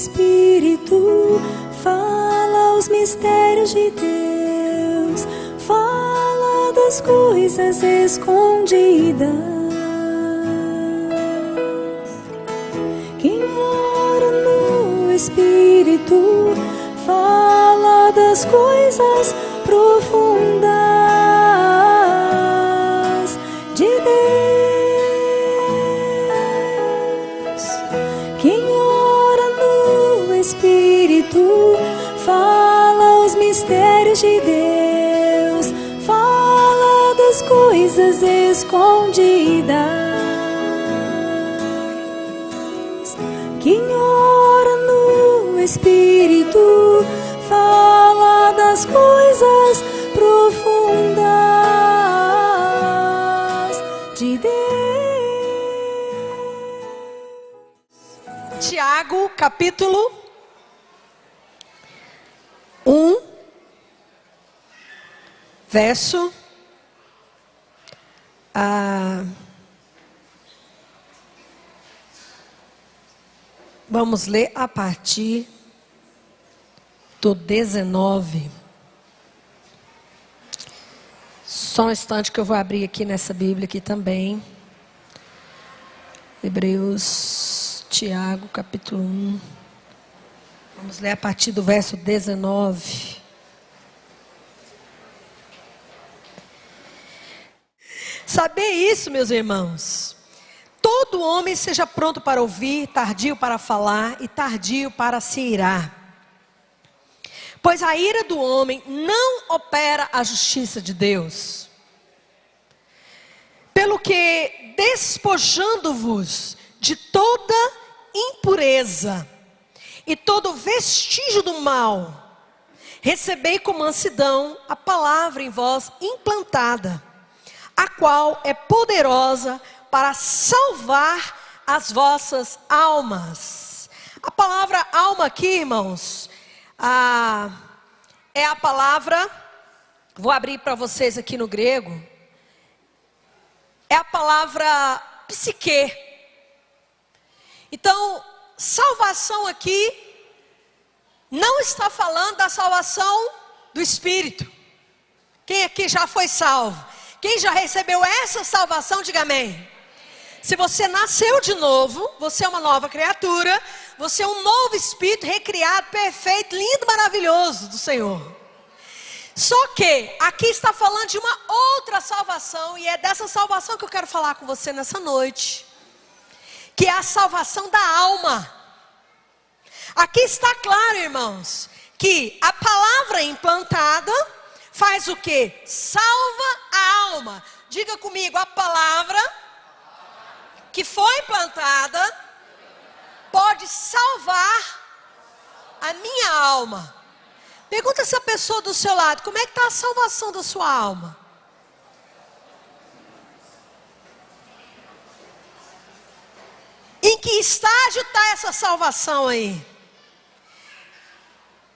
Espírito fala os mistérios de Deus, fala das coisas escondidas. Quem ora no Espírito fala das coisas profundas de Deus. Quem ora no Espírito fala os mistérios de Deus, fala das coisas escondidas. Quem ora no Espírito fala das coisas profundas de Deus. Tiago, capítulo 1, verso vamos ler a partir do 19. Só um instante que eu vou abrir aqui nessa Bíblia aqui também. Hebreus, Tiago, capítulo 1. Vamos ler a partir do verso 19. Saber isso, meus irmãos. Todo homem seja pronto para ouvir, tardio para falar e tardio para se irar. Pois a ira do homem não opera a justiça de Deus. Pelo que, despojando-vos de toda impureza e todo vestígio do mal, recebei com mansidão a palavra em vós implantada, a qual é poderosa para salvar as vossas almas. A palavra alma aqui, irmãos, é a palavra, vou abrir para vocês aqui no grego, é a palavra psique. Então, salvação aqui não está falando da salvação do Espírito. Quem aqui já foi salvo? Quem já recebeu essa salvação, diga amém. Se você nasceu de novo, você é uma nova criatura, você é um novo espírito recriado, perfeito, lindo, maravilhoso do Senhor. Só que aqui está falando de uma outra salvação, e é dessa salvação que eu quero falar com você nessa noite, que é a salvação da alma. Aqui está claro, irmãos, que a palavra implantada faz o quê? Salva a alma. Diga comigo, a palavra que foi plantada pode salvar a minha alma. Pergunta essa pessoa do seu lado, como é que está a salvação da sua alma? Em que estágio está essa salvação aí?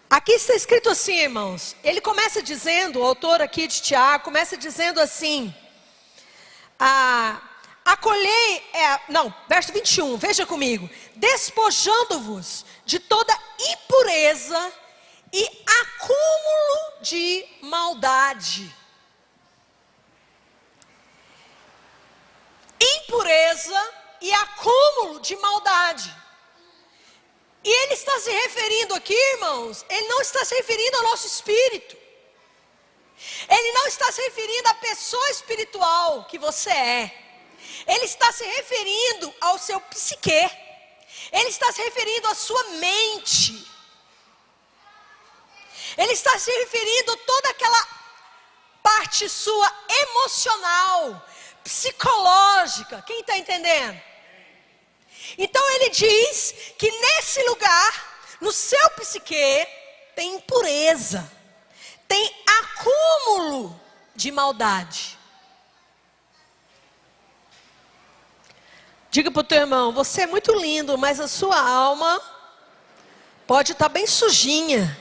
Aqui está escrito assim, irmãos. Ele começa dizendo, o autor aqui de Tiago, começa dizendo assim, verso 21, veja comigo. Despojando-vos de toda impureza e acúmulo de maldade. Impureza e acúmulo de maldade. E ele está se referindo aqui, irmãos, ele não está se referindo ao nosso espírito. Ele não está se referindo à pessoa espiritual que você é. Ele está se referindo ao seu psique. Ele está se referindo à sua mente. Ele está se referindo a toda aquela parte sua emocional, psicológica. Quem está entendendo? Então ele diz que nesse lugar, no seu psique, tem impureza, tem acúmulo de maldade. Diga para o teu irmão, você é muito lindo, mas a sua alma pode estar bem sujinha,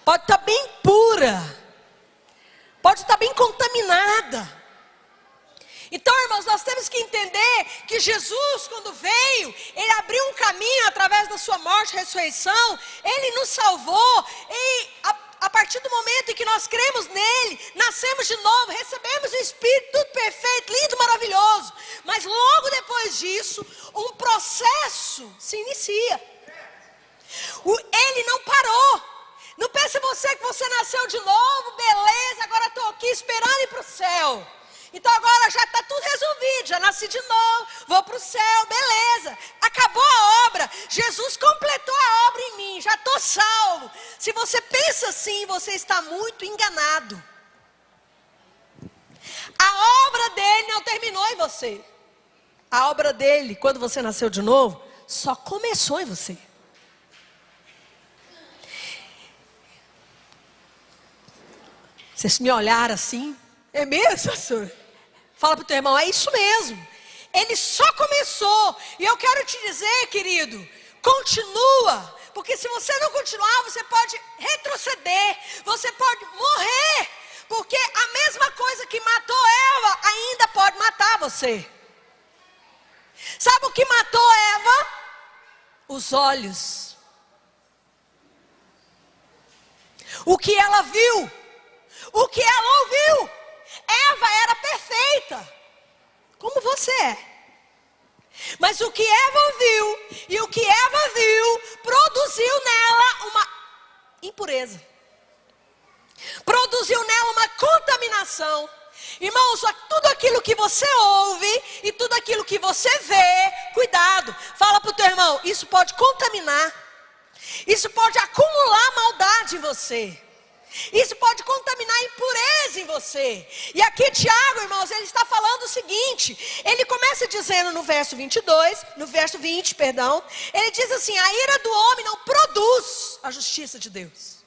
pode estar bem pura, pode estar bem contaminada. Então, irmãos, nós temos que entender que Jesus, quando veio, Ele abriu um caminho através da sua morte e ressurreição. Ele nos salvou. E a partir do momento em que nós cremos nele, nascemos de novo, recebemos o Espírito, tudo perfeito, lindo, maravilhoso. Mas logo depois disso, um processo se inicia. Ele não parou. Não pense você que você nasceu de novo, beleza, agora estou aqui esperando ir para o céu. Então agora já está tudo resolvido, já nasci de novo, vou para o céu, beleza. Acabou a obra, Jesus completou a obra em mim, já estou salvo. Se você pensa assim, você está muito enganado. A obra dele não terminou em você. A obra dele, quando você nasceu de novo, só começou em você. Vocês me olharam assim, é mesmo, pastor? Fala para o teu irmão, é isso mesmo. Ele só começou. E eu quero te dizer, querido, continua. Porque se você não continuar, você pode retroceder. Você pode morrer. Porque a mesma coisa que matou Eva, ainda pode matar você. Sabe o que matou Eva? Os olhos. O que ela viu. O que ela ouviu. Eva era perfeita, como você é. Mas o que Eva ouviu e o que Eva viu produziu nela uma impureza. Produziu nela uma contaminação. Irmãos, tudo aquilo que você ouve e tudo aquilo que você vê, cuidado. Fala para o teu irmão, isso pode contaminar. Isso pode acumular maldade em você. Isso pode contaminar a impureza em você. E aqui Tiago, irmãos, ele está falando o seguinte. Ele começa dizendo no verso 22, no verso 20, perdão. Ele diz assim, a ira do homem não produz a justiça de Deus.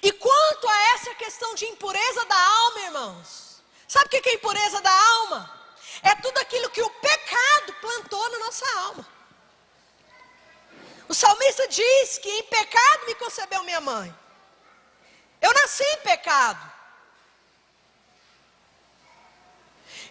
E quanto a essa questão de impureza da alma, irmãos, sabe o que é impureza da alma? É tudo aquilo que o pecado plantou na nossa alma. O salmista diz que em pecado me concebeu minha mãe. Eu nasci em pecado.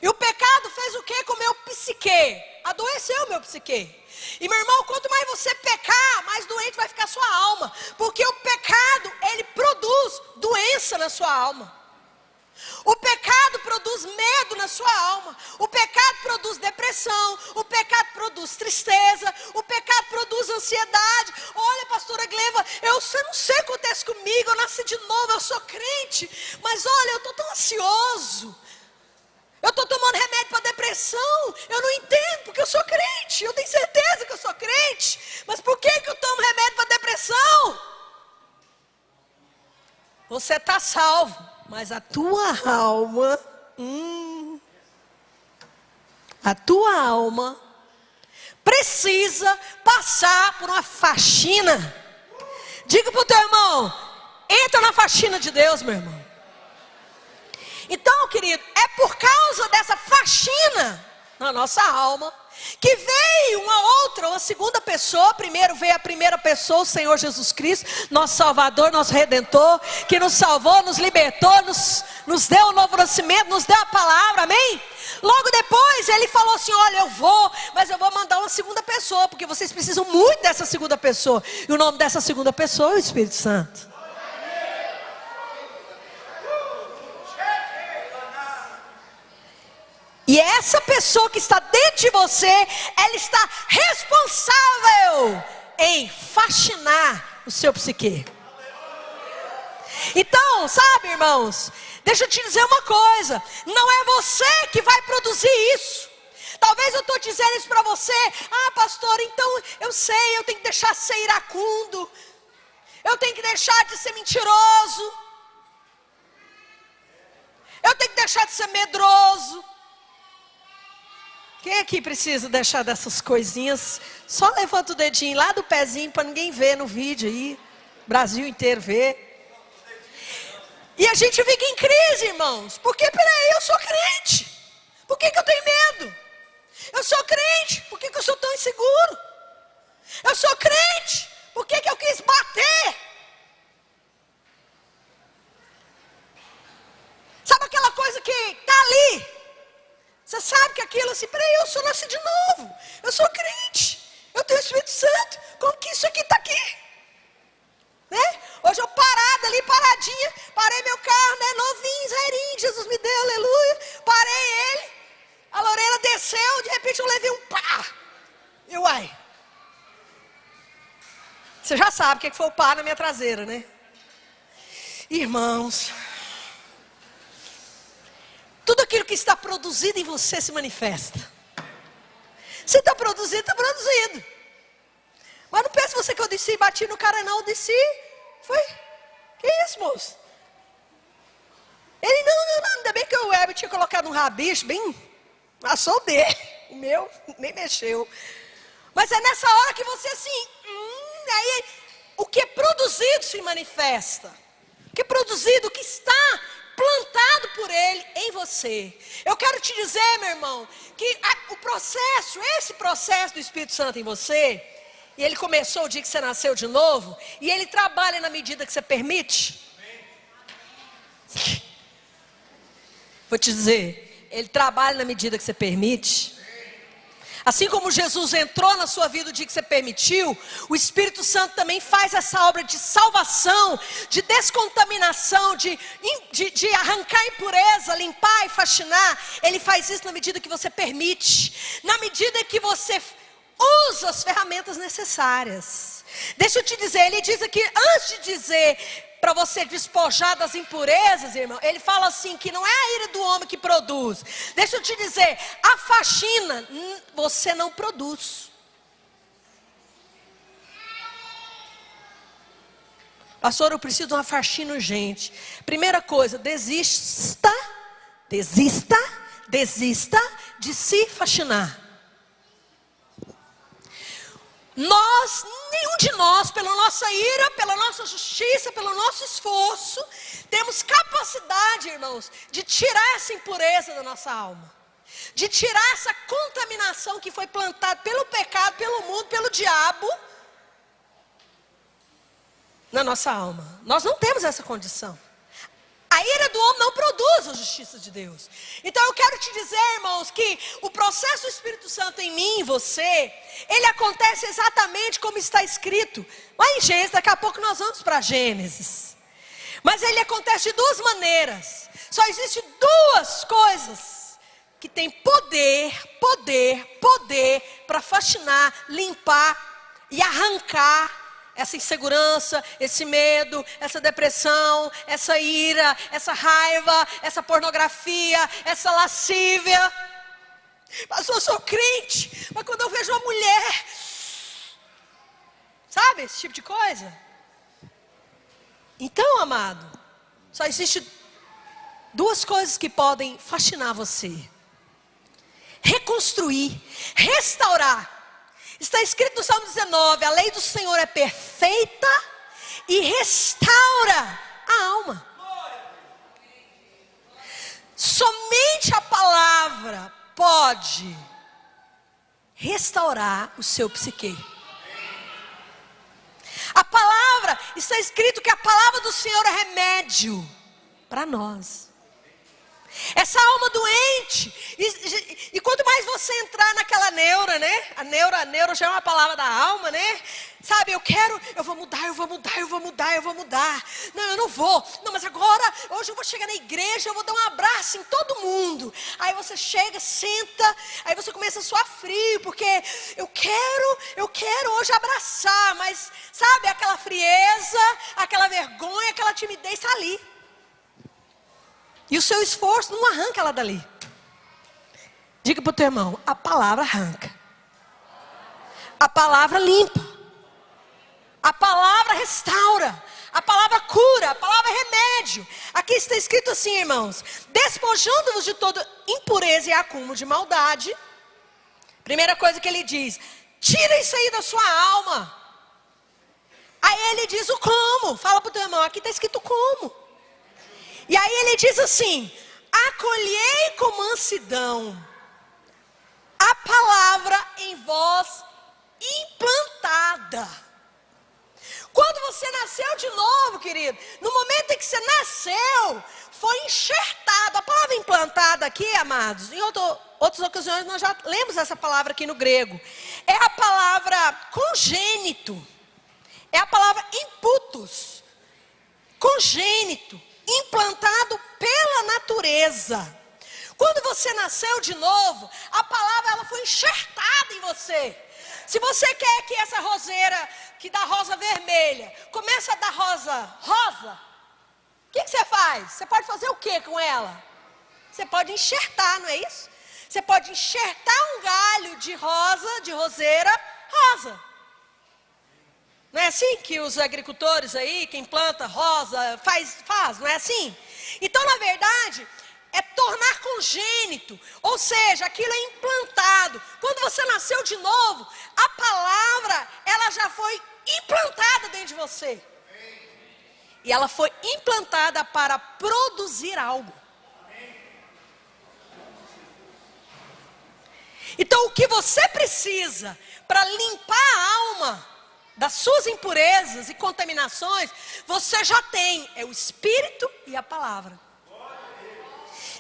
E o pecado fez o que com o meu psique? Adoeceu o meu psique. E meu irmão, quanto mais você pecar, mais doente vai ficar a sua alma. Porque o pecado, ele produz doença na sua alma. O pecado produz medo na sua alma. O pecado produz depressão. O pecado produz tristeza. O pecado produz ansiedade. Olha, pastora Gleva, eu não sei o que acontece comigo. Eu nasci de novo, eu sou crente. Mas olha, eu estou tão ansioso. Eu estou tomando remédio para depressão. Eu não entendo porque eu sou crente. Eu tenho certeza que eu sou crente. Mas por que eu tomo remédio para depressão? Você está salvo. Mas a tua alma, precisa passar por uma faxina. Diga para o teu irmão, entra na faxina de Deus, meu irmão. Então, querido, é por causa dessa faxina na nossa alma que veio uma segunda pessoa. Primeiro veio a primeira pessoa, o Senhor Jesus Cristo, nosso Salvador, nosso Redentor, que nos salvou, nos libertou, nos deu o novo nascimento, nos deu a palavra, amém? Logo depois ele falou assim, olha, eu vou, mas eu vou mandar uma segunda pessoa, porque vocês precisam muito dessa segunda pessoa. E o nome dessa segunda pessoa é o Espírito Santo. E essa pessoa que está dentro de você, ela está responsável em faxinar o seu psique. Então, sabe, irmãos, deixa eu te dizer uma coisa. Não é você que vai produzir isso. Talvez eu estou dizendo isso para você. Ah, pastor, então eu sei, eu tenho que deixar de ser iracundo. Eu tenho que deixar de ser mentiroso. Eu tenho que deixar de ser medroso. Quem aqui precisa deixar dessas coisinhas? Só levanta o dedinho lá do pezinho para ninguém ver no vídeo aí. Brasil inteiro ver. E a gente fica em crise, irmãos. Porque, peraí, eu sou crente. Por que eu tenho medo? Eu sou crente. Por que eu sou tão inseguro? Eu sou crente. Por que eu quis bater? Sabe aquela coisa que está ali? Você assim, peraí, eu sou nascido de novo, eu sou crente, eu tenho o Espírito Santo, como que isso aqui está aqui? Né? Hoje eu parada ali, paradinha, parei meu carro, né, novinho, zerinho, Jesus me deu, aleluia, parei ele, a Lorena desceu, de repente eu levei um pá, e uai, você já sabe o que foi o pá na minha traseira, né? Irmãos, tudo aquilo que está produzido em você se manifesta. Se está produzido, está produzido. Mas não pense você que eu desci e bati no cara, não. Eu desci, foi. Que isso, moço? Ele, não. Ainda bem que o Heber tinha colocado um rabicho bem. Assou o dele. O meu nem mexeu. Mas é nessa hora que você assim. Aí o que é produzido se manifesta. O que é produzido, o que está plantado por Ele em você. Eu quero te dizer, meu irmão, que o processo, esse processo do Espírito Santo em você, e ele começou o dia que você nasceu de novo, e ele trabalha na medida que você permite. Vou te dizer, ele trabalha na medida que você permite. Assim como Jesus entrou na sua vida o dia que você permitiu, o Espírito Santo também faz essa obra de salvação, de descontaminação, de arrancar impureza, limpar e faxinar. Ele faz isso na medida que você permite, na medida que você usa as ferramentas necessárias. Deixa eu te dizer, ele diz aqui, antes de dizer para você despojar das impurezas, irmão, ele fala assim, que não é a ira do homem que produz. Deixa eu te dizer, a faxina, você não produz. Pastor, eu preciso de uma faxina urgente. Primeira coisa, desista de se faxinar. Nenhum de nós, pela nossa ira, pela nossa justiça, pelo nosso esforço, temos capacidade, irmãos, de tirar essa impureza da nossa alma, de tirar essa contaminação que foi plantada pelo pecado, pelo mundo, pelo diabo, na nossa alma. Nós não temos essa condição. A ira do homem não produz a justiça de Deus. Então eu quero te dizer, irmãos, que o processo do Espírito Santo em mim, em você, ele acontece exatamente como está escrito lá em Gênesis. Daqui a pouco nós vamos para Gênesis. Mas ele acontece de duas maneiras. Só existem duas coisas que têm poder para faxinar, limpar e arrancar essa insegurança, esse medo, essa depressão, essa ira, essa raiva, essa pornografia, essa lascívia. Mas eu sou crente, mas quando eu vejo uma mulher, sabe, esse tipo de coisa. Então, amado, só existe duas coisas que podem faxinar você: reconstruir, restaurar. Está escrito no Salmo 19, a lei do Senhor é perfeita e restaura a alma. Somente a palavra pode restaurar o seu psique. A palavra, está escrito que a palavra do Senhor é remédio para nós. Essa alma doente, e quanto mais você entrar naquela neura, né? A neura já é uma palavra da alma, né? Sabe, eu vou mudar. Não, eu não vou. Não, mas agora, hoje eu vou chegar na igreja, eu vou dar um abraço em todo mundo. Aí você chega, senta, aí você começa a suar frio, porque eu quero hoje abraçar, mas sabe, aquela frieza, aquela vergonha, aquela timidez está ali. E o seu esforço não arranca ela dali. Diga para o teu irmão, a palavra arranca. A palavra limpa. A palavra restaura. A palavra cura. A palavra remédio. Aqui está escrito assim, irmãos: despojando-vos de toda impureza e acúmulo de maldade. Primeira coisa que ele diz: tira isso aí da sua alma. Aí ele diz o como. Fala para o teu irmão, aqui está escrito como. E aí ele diz assim: acolhei com mansidão a palavra em vós implantada. Quando você nasceu de novo, querido, no momento em que você nasceu, foi enxertado. A palavra implantada aqui, amados, em outras ocasiões nós já lemos essa palavra aqui no grego. É a palavra congênito. É a palavra imputus. Congênito, implantado pela natureza. Quando você nasceu de novo, a palavra ela foi enxertada em você. Se você quer que essa roseira que dá rosa vermelha comece a dar rosa, o que você faz? Você pode fazer o que com ela? Você pode enxertar, não é isso? Você pode enxertar um galho de roseira rosa. Não é assim que os agricultores aí, quem planta rosa, faz, não é assim? Então, na verdade, é tornar congênito, ou seja, aquilo é implantado. Quando você nasceu de novo, a palavra, ela já foi implantada dentro de você. E ela foi implantada para produzir algo. Então, o que você precisa para limpar a alma das suas impurezas e contaminações, você já tem, é o Espírito e a palavra.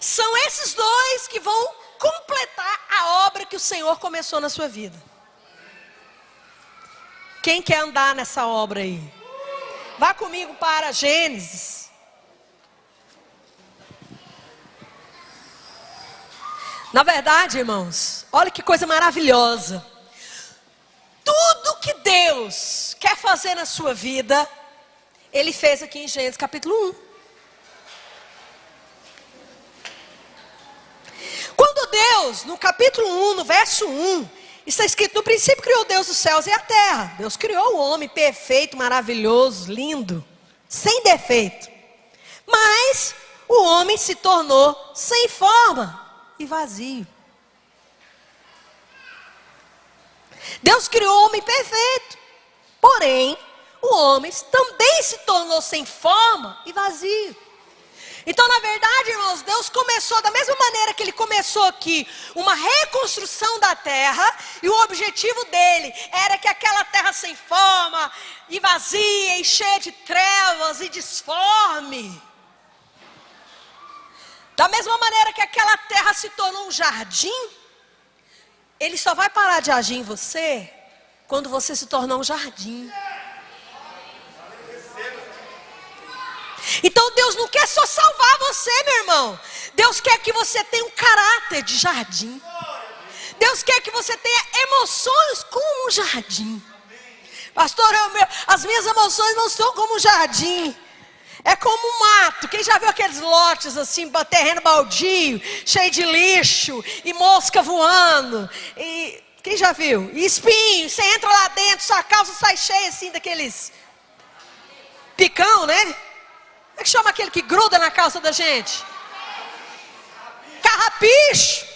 São esses dois que vão completar a obra que o Senhor começou na sua vida. Quem quer andar nessa obra aí? Vá comigo para Gênesis. Na verdade, irmãos, olha que coisa maravilhosa. Tudo que Deus quer fazer na sua vida, Ele fez aqui em Gênesis capítulo 1. Quando Deus, no capítulo 1, no verso 1, está escrito: no princípio criou Deus os céus e a terra. Deus criou o homem perfeito, maravilhoso, lindo, sem defeito. Mas o homem se tornou sem forma e vazio. Deus criou o homem perfeito, porém o homem também se tornou sem forma e vazio. Então, na verdade, irmãos, Deus começou da mesma maneira que Ele começou aqui, uma reconstrução da terra, e o objetivo dele era que aquela terra sem forma, e vazia, e cheia de trevas, e disforme, da mesma maneira que aquela terra se tornou um jardim, Ele só vai parar de agir em você quando você se tornar um jardim. Então Deus não quer só salvar você, meu irmão. Deus quer que você tenha um caráter de jardim. Deus quer que você tenha emoções como um jardim. Pastor, as minhas emoções não são como um jardim. É como um mato. Quem já viu aqueles lotes assim, terreno baldio, cheio de lixo e mosca voando? Quem já viu? E espinho, você entra lá dentro, sua calça sai cheia assim daqueles picão, né? Como é que chama aquele que gruda na calça da gente? Carrapicho.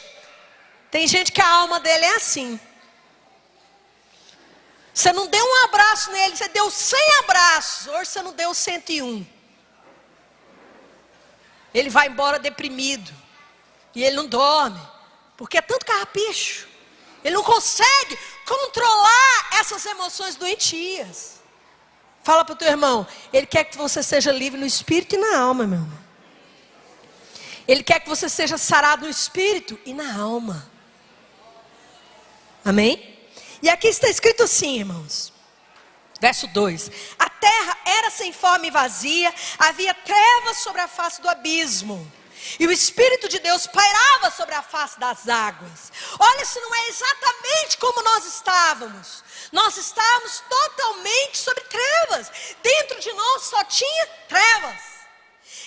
Tem gente que a alma dele é assim. Você não deu um abraço nele, você deu 100 abraços. Hoje você não deu 101. Ele vai embora deprimido. E ele não dorme. Porque é tanto carrapicho. Ele não consegue controlar essas emoções doentias. Fala para o teu irmão, Ele quer que você seja livre no espírito e na alma, meu irmão. Ele quer que você seja sarado no espírito e na alma. Amém? E aqui está escrito assim, irmãos. Verso 2. A terra era sem forma e vazia, havia trevas sobre a face do abismo. E o Espírito de Deus pairava sobre a face das águas. Olha, se não é exatamente como nós estávamos. Nós estávamos totalmente sobre trevas. Dentro de nós só tinha trevas.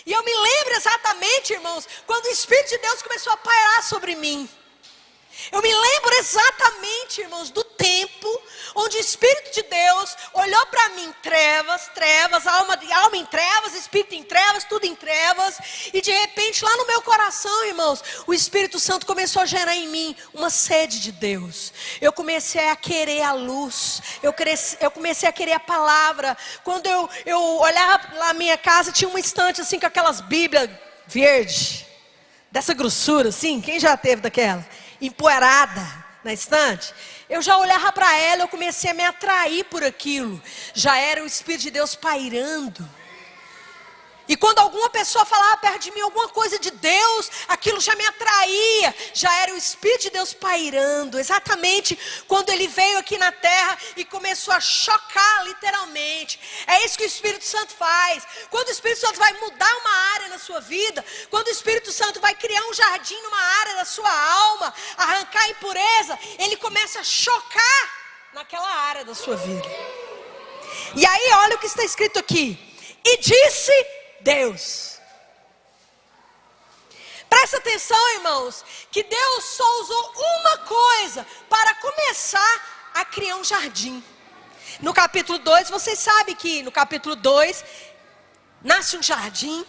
E eu me lembro exatamente, irmãos, quando o Espírito de Deus começou a pairar sobre mim. Eu me lembro exatamente, irmãos, do tempo onde o Espírito de Deus olhou para mim, trevas, alma em trevas, Espírito em trevas, tudo em trevas. E de repente lá no meu coração, irmãos, o Espírito Santo começou a gerar em mim uma sede de Deus. Eu comecei a querer a luz, eu comecei a querer a palavra. Quando eu olhava lá na minha casa, tinha uma estante assim com aquelas bíblias verdes, dessa grossura assim, quem já teve daquela? Empoeirada na estante, eu já olhava para ela, eu comecei a me atrair por aquilo. Já era o Espírito de Deus pairando. E quando alguma pessoa falava perto de mim alguma coisa de Deus, aquilo já me atraía. Já era o Espírito de Deus pairando. Exatamente quando Ele veio aqui na terra e começou a chocar literalmente. É isso que o Espírito Santo faz. Quando o Espírito Santo vai mudar uma área na sua vida, quando o Espírito Santo vai criar um jardim numa área da sua alma, arrancar a impureza, Ele começa a chocar naquela área da sua vida. E aí olha o que está escrito aqui. E disse Deus. Presta atenção, irmãos, que Deus só usou uma coisa para começar a criar um jardim. No capítulo 2, vocês sabem que no capítulo 2 nasce um jardim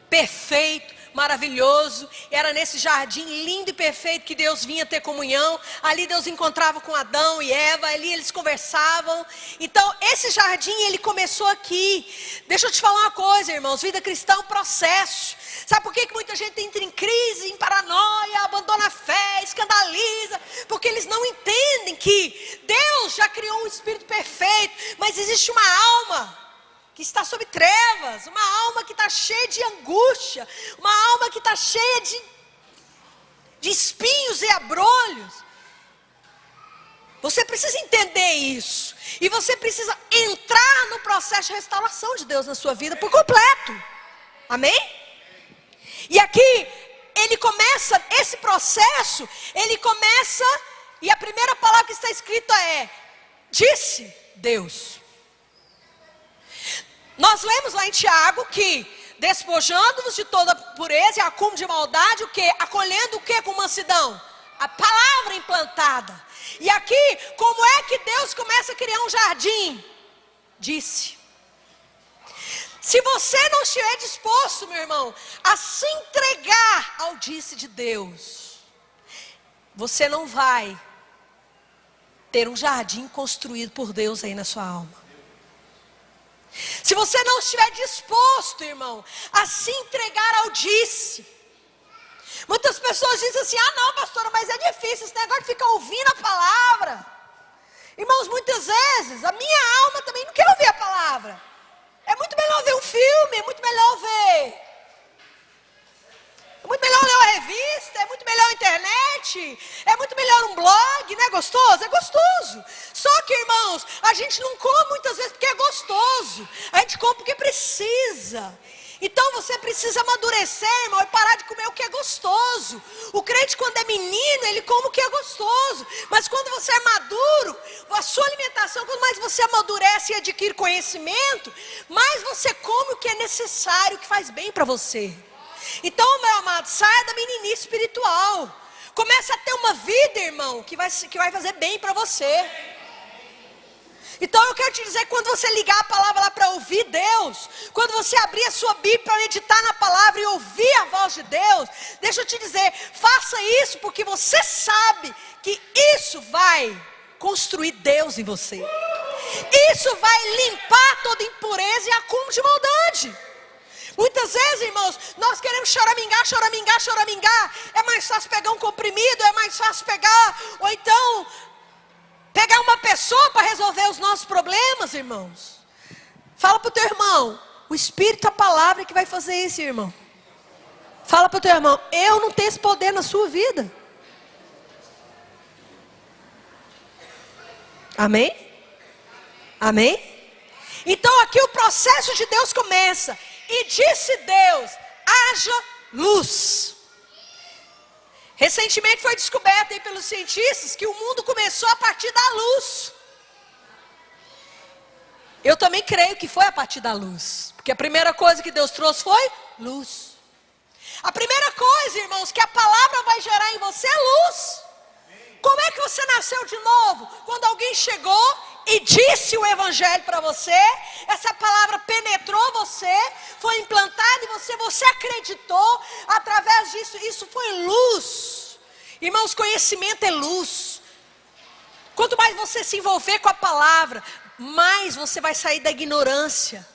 perfeito, maravilhoso. Era nesse jardim lindo e perfeito que Deus vinha ter comunhão. Ali Deus encontrava com Adão e Eva, ali eles conversavam. Então esse jardim, ele começou aqui. Deixa eu te falar uma coisa, irmãos, vida cristã é um processo. Sabe por que muita gente entra em crise, em paranoia, abandona a fé, escandaliza? Porque eles não entendem que Deus já criou um espírito perfeito, mas existe uma alma que está sob trevas, uma alma que está cheia de angústia, uma alma que está cheia de espinhos e abrolhos. Você precisa entender isso, e você precisa entrar no processo de restauração de Deus na sua vida por completo, amém? E aqui, ele começa, esse processo, ele começa, e a primeira palavra que está escrita é, disse Deus. Nós lemos lá em Tiago que, despojando-vos de toda pureza e acúmulo de maldade, o que? Acolhendo o que com mansidão? A palavra implantada. E aqui, como é que Deus começa a criar um jardim? Disse. Se você não estiver disposto, meu irmão, a se entregar ao disse de Deus, você não vai ter um jardim construído por Deus aí na sua alma. Se você não estiver disposto, irmão, a se entregar ao disse. Muitas pessoas dizem assim, ah não pastora, mas é difícil esse negócio de ficar ouvindo a palavra. Irmãos, muitas vezes, a minha alma também não quer ouvir a palavra. É muito melhor ver um filme, é muito melhor ver. É muito melhor ler uma revista, é muito melhor a internet, é muito melhor um blog, não é gostoso? É gostoso. Só que, irmãos, a gente não come muitas vezes porque é gostoso. A gente come porque precisa. Então você precisa amadurecer, irmão, e parar de comer o que é gostoso. O crente, quando é menino, ele come o que é gostoso. Mas quando você é maduro, a sua alimentação, quanto mais você amadurece e adquire conhecimento, mais você come o que é necessário, o que faz bem para você. Então, meu amado, saia da meninice espiritual. Comece a ter uma vida, irmão, que vai fazer bem para você. Então eu quero te dizer, quando você ligar a palavra lá para ouvir Deus, quando você abrir a sua Bíblia para meditar na palavra e ouvir a voz de Deus, deixa eu te dizer, faça isso porque você sabe que isso vai construir Deus em você. Isso vai limpar toda impureza e acúmulo de maldade. Muitas vezes, irmãos, nós queremos choramingar, choramingar, choramingar. É mais fácil pegar um comprimido, é mais fácil pegar, ou então pegar uma pessoa para resolver os nossos problemas, irmãos. Fala para o teu irmão, o Espírito, a palavra que vai fazer isso, irmão. Fala para o teu irmão, eu não tenho esse poder na sua vida. Amém? Amém? Então aqui o processo de Deus começa. E disse Deus, haja luz. Recentemente foi descoberto aí pelos cientistas que o mundo começou a partir da luz. Eu também creio que foi a partir da luz. Porque a primeira coisa que Deus trouxe foi luz. A primeira coisa, irmãos, que a palavra vai gerar em você é luz. Como é que você nasceu de novo? Quando alguém chegou e disse o evangelho para você, essa palavra penetrou você, foi implantada em você acreditou, através disso, isso foi luz. Irmãos, conhecimento é luz. Quanto mais você se envolver com a palavra, mais você vai sair da ignorância.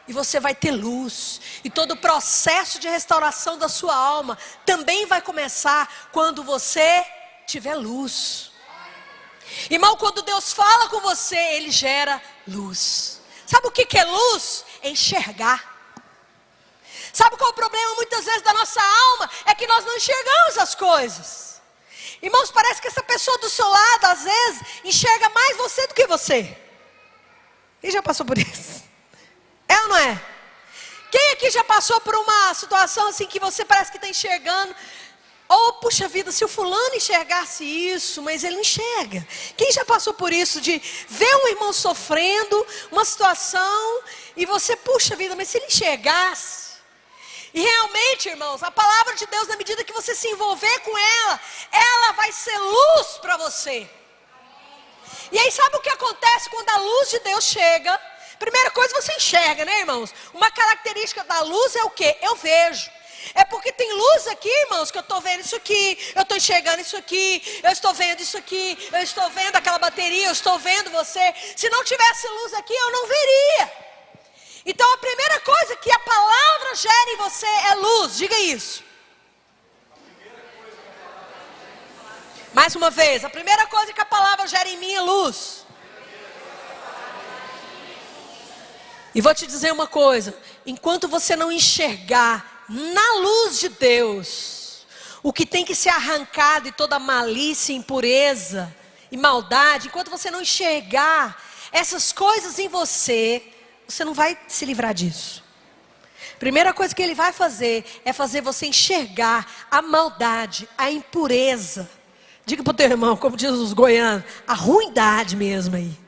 E você vai ter luz. E todo o processo de restauração da sua alma também vai começar quando você tiver luz. Irmão, quando Deus fala com você, Ele gera luz. Sabe o que é luz? É enxergar. Sabe qual é o problema muitas vezes da nossa alma? É que nós não enxergamos as coisas. Irmãos, parece que essa pessoa do seu lado, às vezes, enxerga mais você do que você. Quem já passou por isso? É ou não é? Quem aqui já passou por uma situação assim que você parece que está enxergando? Oh, puxa vida, se o fulano enxergasse isso, mas ele não enxerga. Quem já passou por isso de ver um irmão sofrendo uma situação e você, puxa vida, mas se ele enxergasse? E realmente, irmãos, a palavra de Deus, na medida que você se envolver com ela, ela vai ser luz para você. E aí sabe o que acontece quando a luz de Deus chega? Primeira coisa, você enxerga, né, irmãos? Uma característica da luz é o quê? Eu vejo. É porque tem luz aqui, irmãos, que eu estou vendo isso aqui, eu estou enxergando isso aqui, eu estou vendo isso aqui, eu estou vendo aquela bateria, eu estou vendo você. Se não tivesse luz aqui, eu não veria. Então a primeira coisa que a palavra gera em você é luz, diga isso. Mais uma vez, a primeira coisa que a palavra gera em mim é luz. E vou te dizer uma coisa, enquanto você não enxergar na luz de Deus o que tem que ser arrancado, e toda malícia, impureza e maldade, enquanto você não enxergar essas coisas em você, você não vai se livrar disso. Primeira coisa que ele vai fazer é fazer você enxergar a maldade, a impureza. Diga para o teu irmão, como diz os goianos, a ruindade mesmo aí.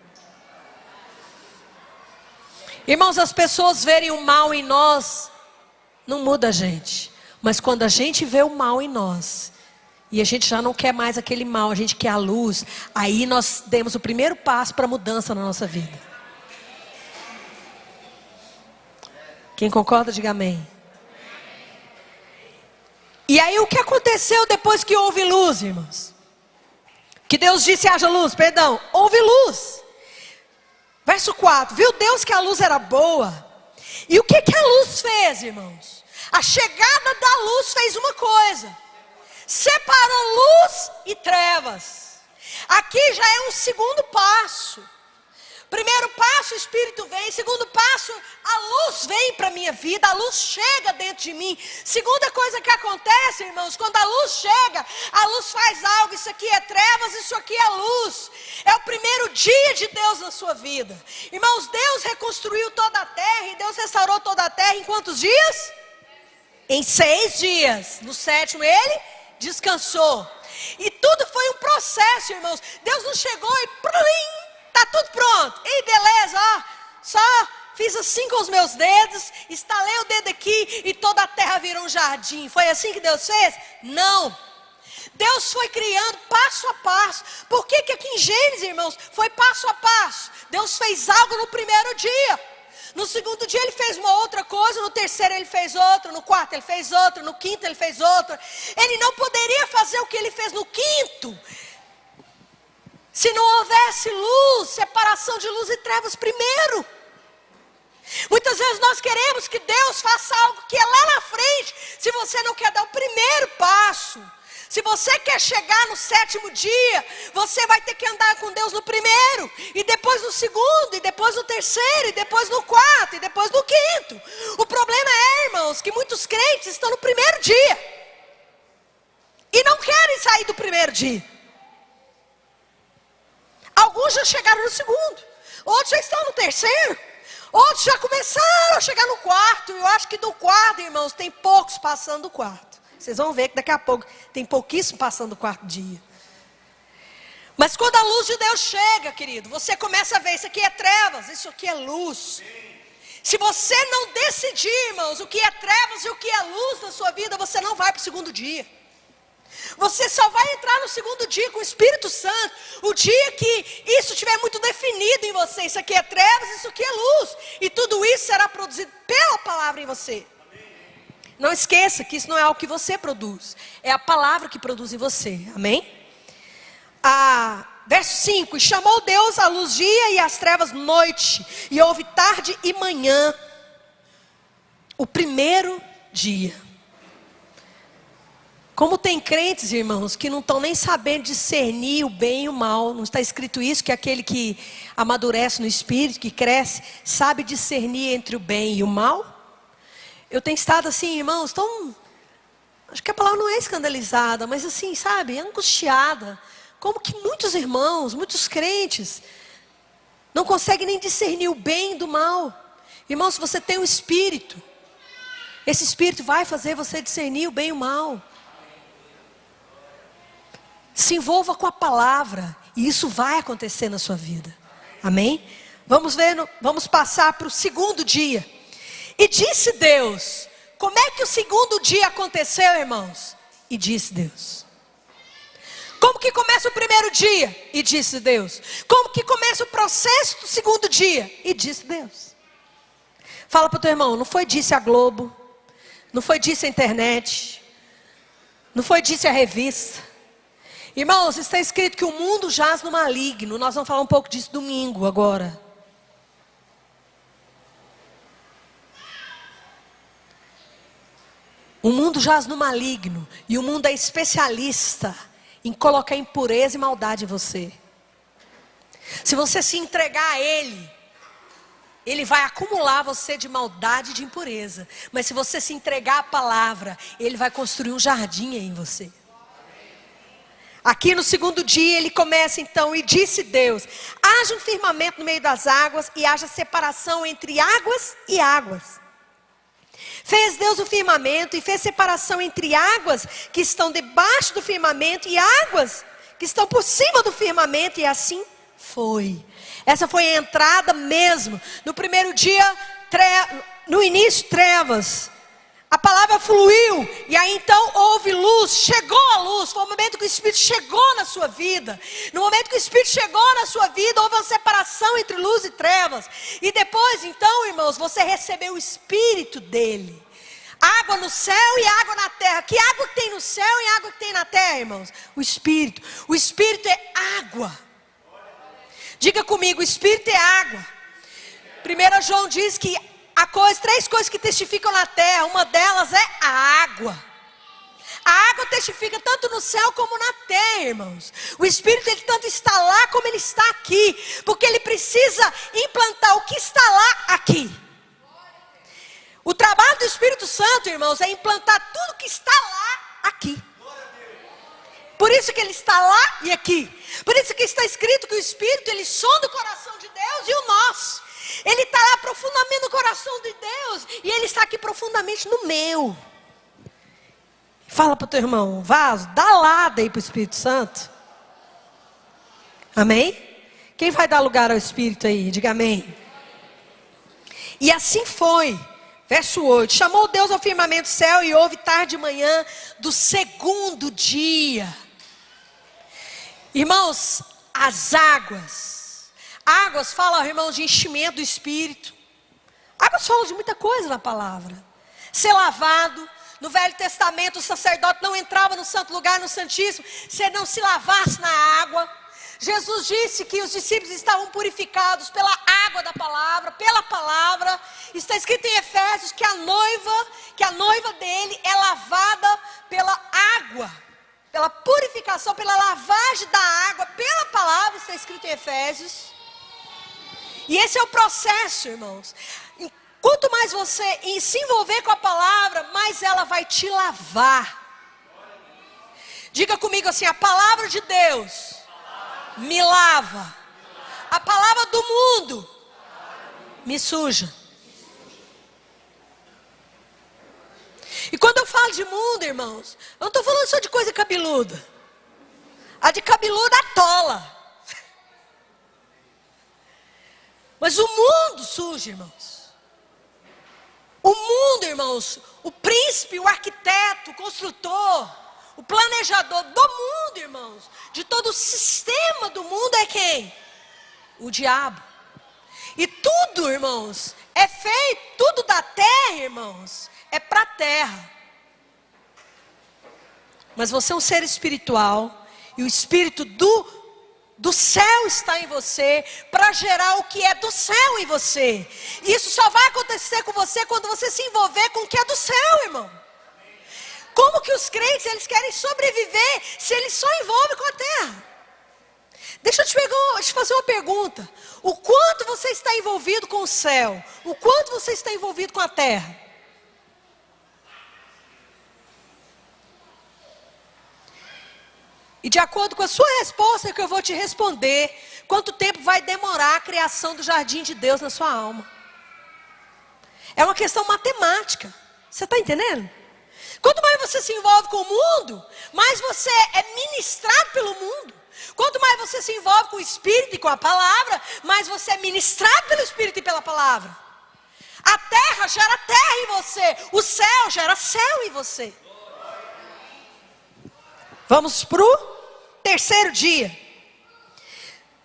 Irmãos, as pessoas verem o mal em nós, não muda a gente. Mas quando a gente vê o mal em nós, e a gente já não quer mais aquele mal, a gente quer a luz, aí nós demos o primeiro passo para a mudança na nossa vida. Quem concorda, diga amém. E aí o que aconteceu depois que houve luz, irmãos? Que Deus disse haja luz, perdão, houve luz. Verso 4, viu Deus que a luz era boa. E o que a luz fez, irmãos? A chegada da luz fez uma coisa: separou luz e trevas. Aqui já é um segundo passo. Primeiro passo, o Espírito vem. Segundo passo, a luz vem para a minha vida, a luz chega dentro de mim. Segunda coisa que acontece, irmãos, quando a luz chega, a luz faz algo. Isso aqui é trevas, isso aqui é luz. É o primeiro dia de Deus na sua vida. Irmãos, Deus reconstruiu toda a terra e Deus restaurou toda a terra em quantos dias? Em 6 dias. No 7º ele descansou. E tudo foi um processo, irmãos. Deus não chegou e está tudo pronto. E beleza, ó, só fiz assim com os meus dedos, estalei o dedo aqui e toda a terra virou um jardim. Foi assim que Deus fez? Não. Deus foi criando passo a passo. Por que aqui em Gênesis, irmãos, foi passo a passo? Deus fez algo no primeiro dia. No segundo dia ele fez uma outra coisa, no terceiro ele fez outra, no quarto ele fez outra, no quinto ele fez outra. Ele não poderia fazer o que ele fez no quinto se não houvesse luz, separação de luz e trevas primeiro. Muitas vezes nós queremos que Deus faça algo que é lá na frente, se você não quer dar o primeiro passo. Se você quer chegar no 7º dia, você vai ter que andar com Deus no primeiro, e depois no segundo, e depois no terceiro, e depois no quarto, e depois no quinto. O problema é, irmãos, que muitos crentes estão no primeiro dia e não querem sair do primeiro dia. Alguns já chegaram no segundo, outros já estão no terceiro, outros já começaram a chegar no quarto. Eu acho que do quarto, irmãos, tem poucos passando do quarto. Vocês vão ver que daqui a pouco tem pouquíssimo passando do 4º dia. Mas quando a luz de Deus chega, querido, você começa a ver, isso aqui é trevas, isso aqui é luz. Se você não decidir, irmãos, o que é trevas e o que é luz na sua vida, você não vai para o segundo dia. Você só vai entrar no segundo dia com o Espírito Santo o dia que isso estiver muito definido em você. Isso aqui é trevas, isso aqui é luz. E tudo isso será produzido pela palavra em você. Não esqueça que isso não é algo que você produz, é a palavra que produz em você, amém? Verso 5, e chamou Deus a luz dia e as trevas noite, e houve tarde e manhã, o primeiro dia. Como tem crentes, irmãos, que não estão nem sabendo discernir o bem e o mal. Não está escrito isso, que aquele que amadurece no Espírito, que cresce, sabe discernir entre o bem e o mal? Eu tenho estado assim, irmãos, tão... Acho que a palavra não é escandalizada, mas assim, sabe, angustiada. Como que muitos irmãos, muitos crentes, não conseguem nem discernir o bem do mal. Irmãos, se você tem um espírito, esse espírito vai fazer você discernir o bem e o mal. Se envolva com a palavra, e isso vai acontecer na sua vida. Amém? Vamos passar para o segundo dia. E disse Deus. Como é que o segundo dia aconteceu, irmãos? E disse Deus. Como que começa o primeiro dia? E disse Deus. Como que começa o processo do segundo dia? E disse Deus. Fala para o teu irmão, não foi disse a Globo, não foi disse a internet, não foi disse a revista. Irmãos, está escrito que o mundo jaz no maligno. Nós vamos falar um pouco disso domingo agora. O mundo jaz no maligno. E o mundo é especialista em colocar impureza e maldade em você. Se você se entregar a ele, ele vai acumular você de maldade e de impureza. Mas se você se entregar à palavra, ele vai construir um jardim em você. Aqui no segundo dia ele começa então, e disse Deus: haja um firmamento no meio das águas, e haja separação entre águas e águas. Fez Deus o firmamento e fez separação entre águas que estão debaixo do firmamento e águas que estão por cima do firmamento, e assim foi. Essa foi a entrada mesmo. No primeiro dia, no início, trevas. A palavra fluiu, e aí então houve luz, chegou a luz. Foi o momento que o Espírito chegou na sua vida. No momento que o Espírito chegou na sua vida, houve uma separação entre luz e trevas. E depois então, irmãos, você recebeu o Espírito dele. Água no céu e água na terra. Que água que tem no céu e água que tem na terra, irmãos? O Espírito. O Espírito é água. Diga comigo, o Espírito é água. 1 João diz que há três coisas que testificam na terra. Uma delas é a água. A água testifica tanto no céu como na terra, irmãos. O Espírito, ele tanto está lá como ele está aqui. Porque ele precisa implantar o que está lá aqui. O trabalho do Espírito Santo, irmãos, é implantar tudo que está lá aqui. Por isso que ele está lá e aqui. Por isso que está escrito que o Espírito, ele sonda o coração de Deus e o nosso. Ele está lá profundamente no coração de Deus. E ele está aqui profundamente no meu. Fala para o teu irmão, vaso, dá lada aí para o Espírito Santo. Amém? Quem vai dar lugar ao Espírito aí? Diga amém. E assim foi. Verso 8. Chamou Deus ao firmamento do céu, e houve tarde e manhã do segundo dia. Irmãos, as águas. Águas falam, irmãos, de enchimento do Espírito. Águas falam de muita coisa na palavra. Ser lavado. No Velho Testamento, o sacerdote não entrava no santo lugar, no Santíssimo, se não se lavasse na água. Jesus disse que os discípulos estavam purificados pela água da palavra, pela palavra. Está escrito em Efésios que a noiva dele é lavada pela água, pela purificação, pela lavagem da água, pela palavra. Está escrito em Efésios. E esse é o processo, irmãos. Quanto mais você se envolver com a palavra, mais ela vai te lavar. Diga comigo assim: a palavra de Deus me lava. A palavra do mundo me suja. E quando eu falo de mundo, irmãos, eu não estou falando só de coisa cabeluda. A de cabeluda atola. Mas o mundo suja, irmãos. O mundo, irmãos, o príncipe, o arquiteto, o construtor, o planejador do mundo, irmãos, de todo o sistema do mundo é quem? O diabo. E tudo, irmãos, é feito, tudo da terra, irmãos, é para a terra. Mas você é um ser espiritual, e o Espírito do céu está em você, para gerar o que é do céu em você. E isso só vai acontecer com você quando você se envolver com o que é do céu, irmão. Como que os crentes, eles querem sobreviver se eles só envolvem com a terra? Deixa eu te fazer uma pergunta. O quanto você está envolvido com o céu? O quanto você está envolvido com a terra? E de acordo com a sua resposta é que eu vou te responder quanto tempo vai demorar a criação do jardim de Deus na sua alma. É uma questão matemática. Você está entendendo? Quanto mais você se envolve com o mundo, mais você é ministrado pelo mundo. Quanto mais você se envolve com o Espírito e com a palavra, mais você é ministrado pelo Espírito e pela palavra. A terra gera terra em você. O céu gera céu em você. Vamos para o terceiro dia.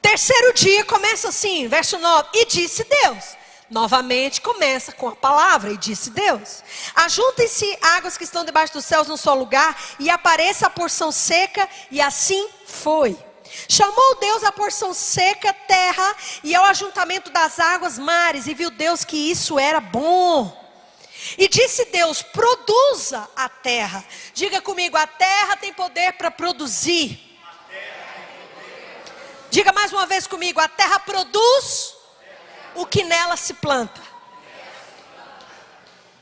Terceiro dia começa assim, verso 9. E disse Deus. Novamente começa com a palavra. E disse Deus: ajuntem-se águas que estão debaixo dos céus num só lugar, e apareça a porção seca. E assim foi. Chamou Deus a porção seca terra, e ao ajuntamento das águas mares. E viu Deus que isso era bom. E disse Deus: produza a terra. Diga comigo: a terra tem poder para produzir. Diga mais uma vez comigo: a terra produz o que nela se planta.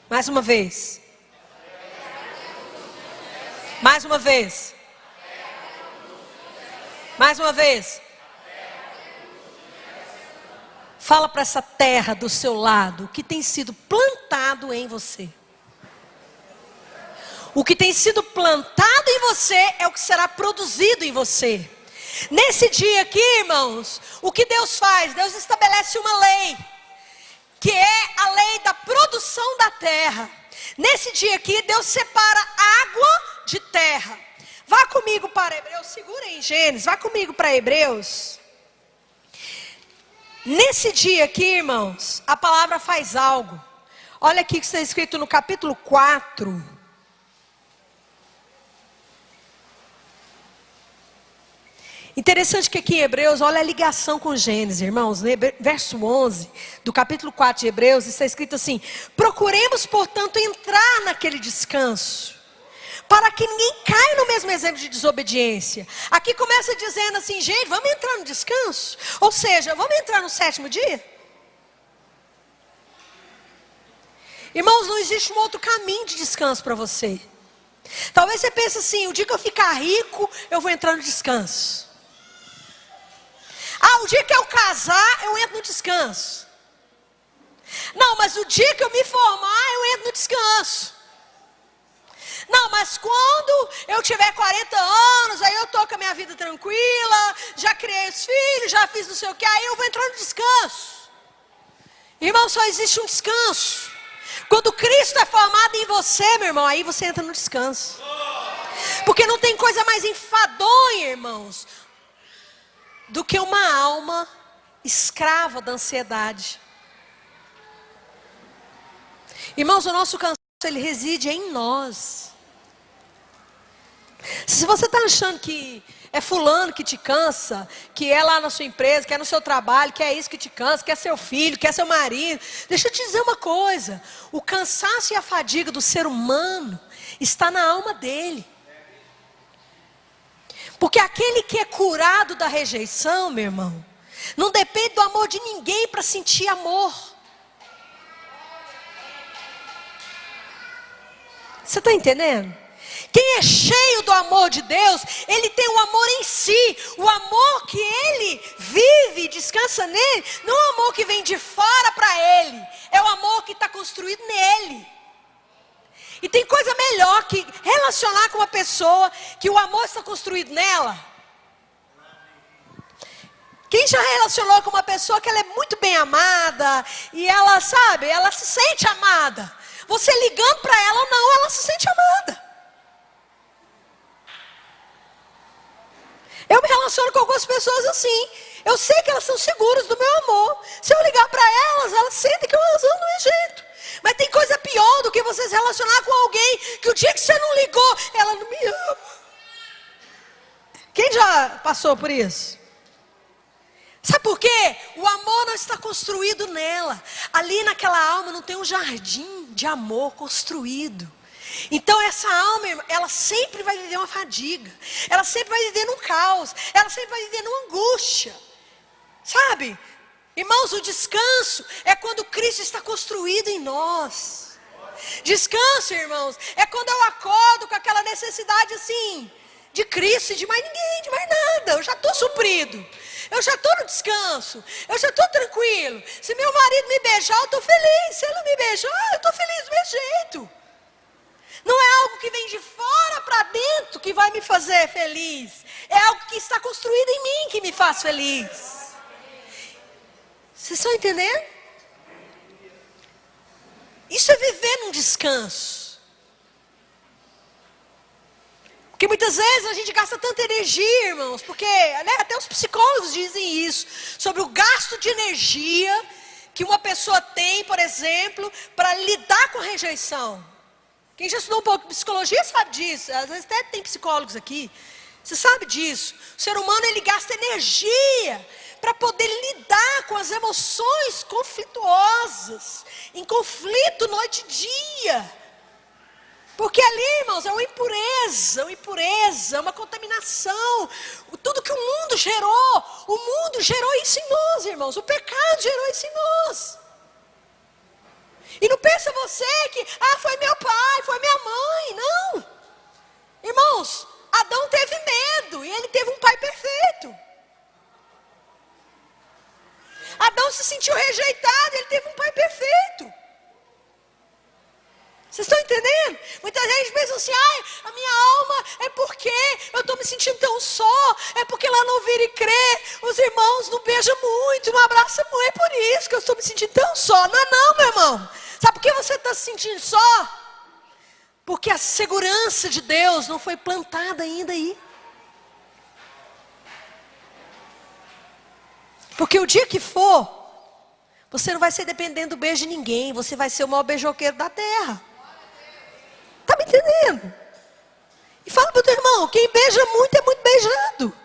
Mais uma vez. Mais uma vez. Mais uma vez. Fala para essa terra do seu lado o que tem sido plantado em você. O que tem sido plantado em você é o que será produzido em você. Nesse dia aqui, irmãos, o que Deus faz? Deus estabelece uma lei, que é a lei da produção da terra. Nesse dia aqui, Deus separa água de terra. Vá comigo para Hebreus, segura em Gênesis, vá comigo para Hebreus. Nesse dia aqui, irmãos, a palavra faz algo. Olha aqui que está escrito no capítulo 4. Interessante que aqui em Hebreus, olha a ligação com Gênesis, irmãos. Verso 11 do capítulo 4 de Hebreus, está escrito assim: procuremos, portanto, entrar naquele descanso, para que ninguém caia no mesmo exemplo de desobediência. Aqui começa dizendo assim: gente, vamos entrar no descanso. Ou seja, vamos entrar no sétimo dia. Irmãos, não existe um outro caminho de descanso para você. Talvez você pense assim: o dia que eu ficar rico, eu vou entrar no descanso. O dia que eu casar, eu entro no descanso. Não, mas o dia que eu me formar, eu entro no descanso. Não, mas quando eu tiver 40 anos, aí eu estou com a minha vida tranquila, já criei os filhos, já fiz não sei o que, aí eu vou entrar no descanso. Irmão, só existe um descanso. Quando Cristo é formado em você, meu irmão, aí você entra no descanso. Porque não tem coisa mais enfadonha, irmãos, do que uma alma escrava da ansiedade. Irmãos, o nosso cansaço, ele reside em nós. Se você está achando que é fulano que te cansa, que é lá na sua empresa, que é no seu trabalho, que é isso que te cansa, que é seu filho, que é seu marido, deixa eu te dizer uma coisa: o cansaço e a fadiga do ser humano está na alma dele. Porque aquele que é curado da rejeição, meu irmão, não depende do amor de ninguém para sentir amor. Você está entendendo? Quem é cheio do amor de Deus, ele tem o amor em si. O amor que ele vive e descansa nele, não é o amor que vem de fora para ele, é o amor que está construído nele. E tem coisa melhor que relacionar com uma pessoa que o amor está construído nela. Quem já relacionou com uma pessoa que ela é muito bem amada, e ela, sabe, ela se sente amada. Você ligando para ela ou não, ela se sente amada. Eu me relaciono com algumas pessoas assim. Eu sei que elas são seguras do meu amor. Se eu ligar para elas sentem que eu as amo do meu jeito. Mas tem coisa pior do que você se relacionar com alguém que o dia que você não ligou, ela não me ama. Quem já passou por isso? Sabe por quê? O amor não está construído nela. Ali naquela alma não tem um jardim de amor construído. Então essa alma, ela sempre vai viver uma fadiga. Ela sempre vai viver num caos. Ela sempre vai viver numa angústia. Sabe? Irmãos, o descanso é quando Cristo está construído em nós. Descanso, irmãos, é quando eu acordo com aquela necessidade assim, de Cristo e de mais ninguém, de mais nada. Eu já estou suprido. Eu já estou no descanso. Eu já estou tranquilo. Se meu marido me beijar, eu estou feliz. Se ele não me beijar, eu estou feliz do mesmo jeito. Não é algo que vem de fora para dentro que vai me fazer feliz. É algo que está construído em mim que me faz feliz. Vocês estão entendendo? Isso é viver num descanso. Porque muitas vezes a gente gasta tanta energia, irmãos, porque até os psicólogos dizem isso, sobre o gasto de energia que uma pessoa tem, por exemplo, para lidar com a rejeição. Quem já estudou um pouco de psicologia sabe disso. Às vezes até tem psicólogos aqui. Você sabe disso. O ser humano, ele gasta energia para poder lidar com as emoções conflituosas, em conflito noite e dia. Porque ali, irmãos, é uma impureza, uma contaminação. Tudo que o mundo gerou isso em nós, irmãos. O pecado gerou isso em nós. E não pensa você que, foi meu pai, foi minha mãe. Não. Irmãos, Adão teve medo e ele teve um pai perfeito. Adão se sentiu rejeitado, ele teve um pai perfeito. Vocês estão entendendo? Muita gente pensa assim, a minha alma é porque eu estou me sentindo tão só, é porque lá não vira e crê, os irmãos não beijam muito, não abraçam muito, é por isso que eu estou me sentindo tão só. Não, meu irmão. Sabe por que você está se sentindo só? Porque a segurança de Deus não foi plantada ainda aí. Porque o dia que for, você não vai ser dependendo do beijo de ninguém, você vai ser o maior beijoqueiro da terra. Está me entendendo? E fala para o teu irmão, quem beija muito é muito beijado.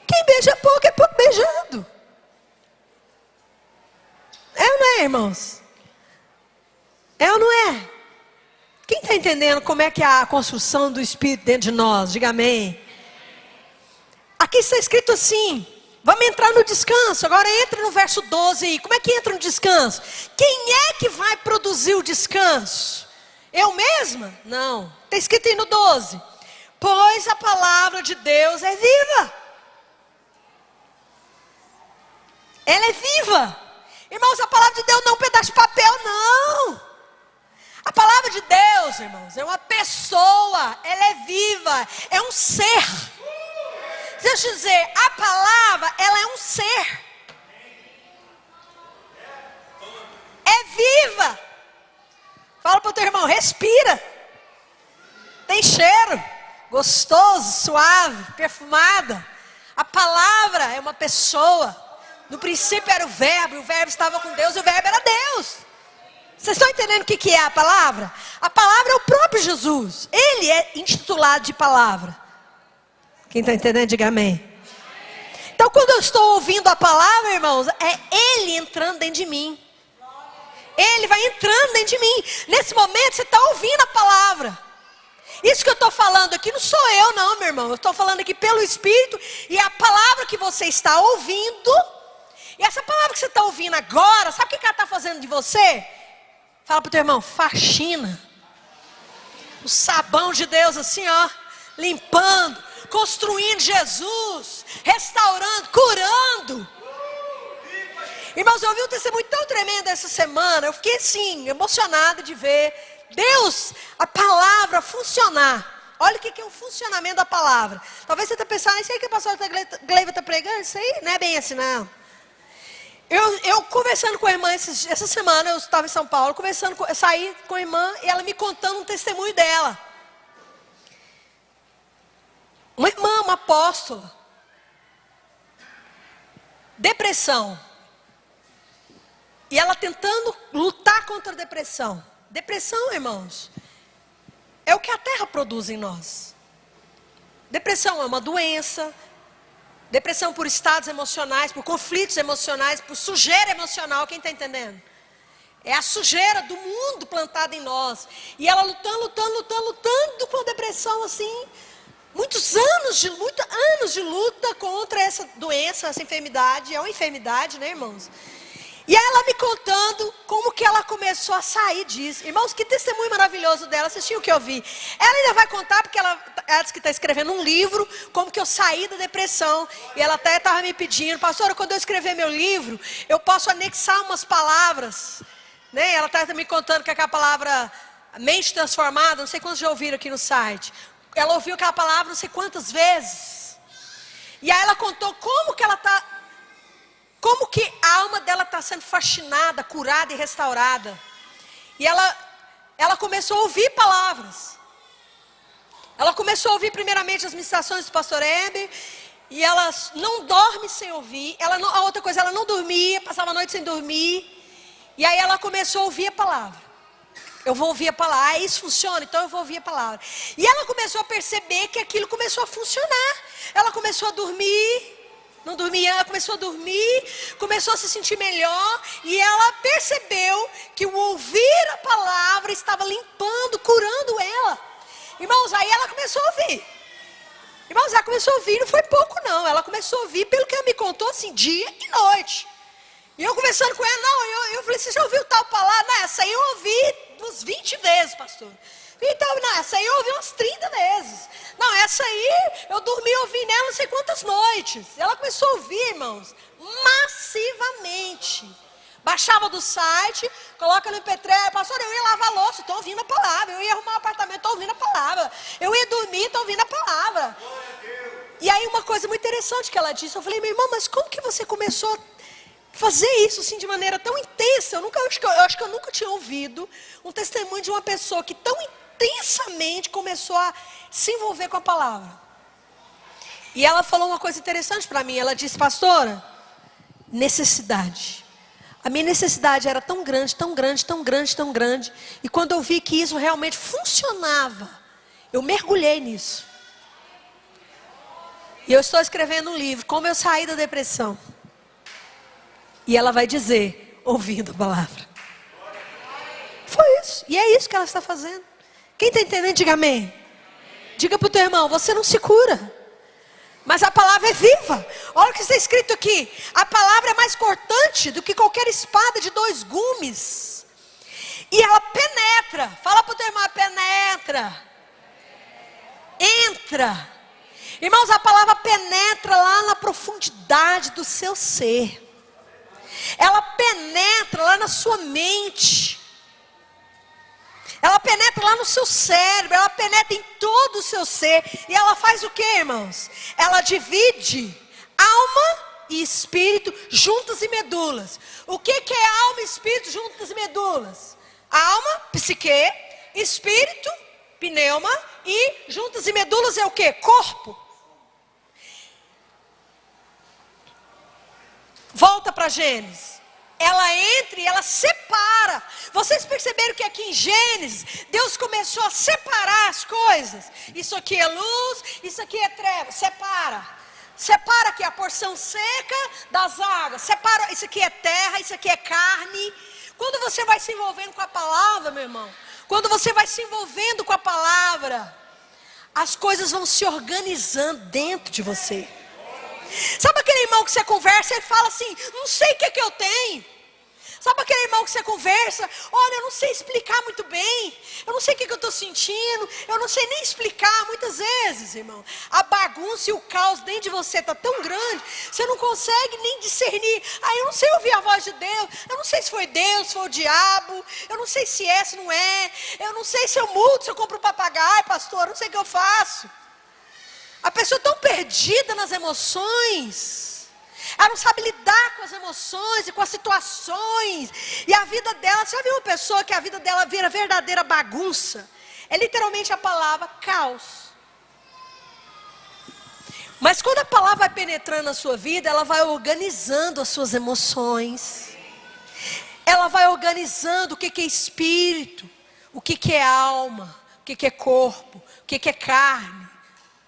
Quem beija pouco é pouco beijado. É ou não é, irmãos? É ou não é? Quem está entendendo como é que é a construção do Espírito dentro de nós? Diga amém. Aqui está escrito assim, vamos entrar no descanso. Agora entra no verso 12 aí. Como é que entra no descanso? Quem é que vai produzir o descanso? Eu mesma? Não. Está escrito aí no 12. Pois a palavra de Deus é viva. Ela é viva. Irmãos, a palavra de Deus não é um pedaço de papel, não. A palavra de Deus, irmãos, é uma pessoa. Ela é viva. É um ser. Deixa eu dizer, a palavra, ela é um ser. É viva. Fala para o teu irmão, respira. Tem cheiro, gostoso, suave, perfumada. A palavra é uma pessoa. No princípio era o verbo, e o verbo estava com Deus, e o verbo era Deus. Vocês estão entendendo o que é a palavra? A palavra é o próprio Jesus. Ele é intitulado de palavra. Quem está entendendo, diga amém. Então quando eu estou ouvindo a palavra, irmãos, é Ele entrando dentro de mim. Ele vai entrando dentro de mim. Nesse momento você está ouvindo a palavra. Isso que eu estou falando aqui não sou eu não, meu irmão. Eu estou falando aqui pelo Espírito. E a palavra que você está ouvindo. E essa palavra que você está ouvindo agora, sabe o que ela está fazendo de você? Fala para o teu irmão, faxina. O sabão de Deus assim, limpando, construindo Jesus, restaurando, curando. Irmãos, eu ouvi um testemunho tão tremendo essa semana. Eu fiquei assim, emocionada de ver Deus, a palavra funcionar. Olha o que é o funcionamento da palavra. Talvez você está pensando, isso aí que a pastora Gleiva está pregando, isso aí não é bem assim não. Eu conversando com a irmã essa semana, eu estava em São Paulo, saí com a irmã e ela me contando um testemunho dela. Uma irmã, uma apóstola. Depressão. E ela tentando lutar contra a depressão. Depressão, irmãos, é o que a terra produz em nós. Depressão é uma doença. Depressão por estados emocionais, por conflitos emocionais, por sujeira emocional. Quem está entendendo? É a sujeira do mundo plantada em nós. E ela lutando com a depressão assim. Muitos anos de luta contra essa doença, essa enfermidade. É uma enfermidade, né, irmãos? E aí ela me contando como que ela começou a sair disso. Irmãos, que testemunho maravilhoso dela. Vocês tinham que ouvir. Ela ainda vai contar, porque ela disse que está escrevendo um livro, como que eu saí da depressão. E ela até estava me pedindo, pastora, quando eu escrever meu livro, eu posso anexar umas palavras. Né? Ela está me contando que aquela palavra mente transformada, não sei quantos já ouviram aqui no site. Ela ouviu aquela palavra não sei quantas vezes. E aí ela contou como que ela está... Como que a alma dela está sendo fascinada, curada e restaurada. E ela começou a ouvir palavras. Ela começou a ouvir primeiramente as ministrações do pastor Heber. E ela não dorme sem ouvir. A outra coisa, ela não dormia, passava a noite sem dormir. E aí ela começou a ouvir a palavra. Eu vou ouvir a palavra. Isso funciona, então eu vou ouvir a palavra. E ela começou a perceber que aquilo começou a funcionar. Ela começou a dormir. Não dormia, ela começou a dormir, começou a se sentir melhor. E ela percebeu que o ouvir a palavra estava limpando, curando ela. Irmãos, aí ela começou a ouvir. Irmãos, ela começou a ouvir, não foi pouco não. Ela começou a ouvir, pelo que ela me contou, assim, dia e noite. E eu conversando com ela, eu falei, você já ouviu tal palavra? Não, essa aí eu ouvi uns 20 vezes, pastor. Então, não, essa aí eu ouvi umas 30 vezes. Não, essa aí eu dormi ouvindo ela não sei quantas noites. Ela começou a ouvir, irmãos, massivamente. Baixava do site, coloca no MP3, pastor, eu ia lavar a louça, estou ouvindo a palavra. Eu ia arrumar um apartamento, estou ouvindo a palavra. Eu ia dormir, estou ouvindo a palavra. E aí uma coisa muito interessante que ela disse, eu falei, minha irmã, mas como que você começou a fazer isso assim de maneira tão intensa? Eu acho que eu nunca tinha ouvido um testemunho de uma pessoa que tão intensamente começou a se envolver com a palavra. E ela falou uma coisa interessante para mim. Ela disse, pastora, necessidade. A minha necessidade era tão grande, tão grande, tão grande, tão grande. E quando eu vi que isso realmente funcionava, eu mergulhei nisso. E eu estou escrevendo um livro, Como Eu Saí da Depressão. E ela vai dizer, ouvindo a palavra. Foi isso. E é isso que ela está fazendo. Quem está entendendo, diga amém. Diga para o teu irmão, você não se cura. Mas a palavra é viva. Olha o que está escrito aqui. A palavra é mais cortante do que qualquer espada de 2 gumes. E ela penetra. Fala para o teu irmão, penetra. Entra. Irmãos, a palavra penetra lá na profundidade do seu ser. Ela penetra lá na sua mente. Ela penetra lá no seu cérebro, ela penetra em todo o seu ser. E ela faz o que, irmãos? Ela divide alma e espírito, juntas e medulas. O que é alma e espírito, juntas e medulas? Alma, psique, espírito, pneuma, e juntas e medulas é o que? Corpo. Volta para Gênesis. Ela entra e ela separa. Vocês perceberam que aqui em Gênesis, Deus começou a separar as coisas. Isso aqui é luz, isso aqui é treva. Separa. Separa aqui a porção seca das águas. Separa, isso aqui é terra, isso aqui é carne. Quando você vai se envolvendo com a palavra, meu irmão, quando você vai se envolvendo com a palavra, as coisas vão se organizando dentro de você. Sabe aquele irmão que você conversa e ele fala assim, não sei o que é que eu tenho. Sabe aquele irmão que você conversa, olha, eu não sei explicar muito bem, eu não sei o que é que eu estou sentindo, eu não sei nem explicar. Muitas vezes, irmão, a bagunça e o caos dentro de você está tão grande, você não consegue nem discernir. Eu não sei ouvir a voz de Deus, eu não sei se foi Deus, se foi o diabo, eu não sei se é, se não é, eu não sei se eu mudo, se eu compro um papagaio, pastor, eu não sei o que eu faço. A pessoa tão perdida nas emoções, ela não sabe lidar com as emoções e com as situações, e a vida dela, você já viu uma pessoa que a vida dela vira verdadeira bagunça? É literalmente a palavra caos. Mas quando a palavra vai penetrando na sua vida, ela vai organizando as suas emoções, ela vai organizando o que é espírito, o que é alma, o que é corpo, o que é carne.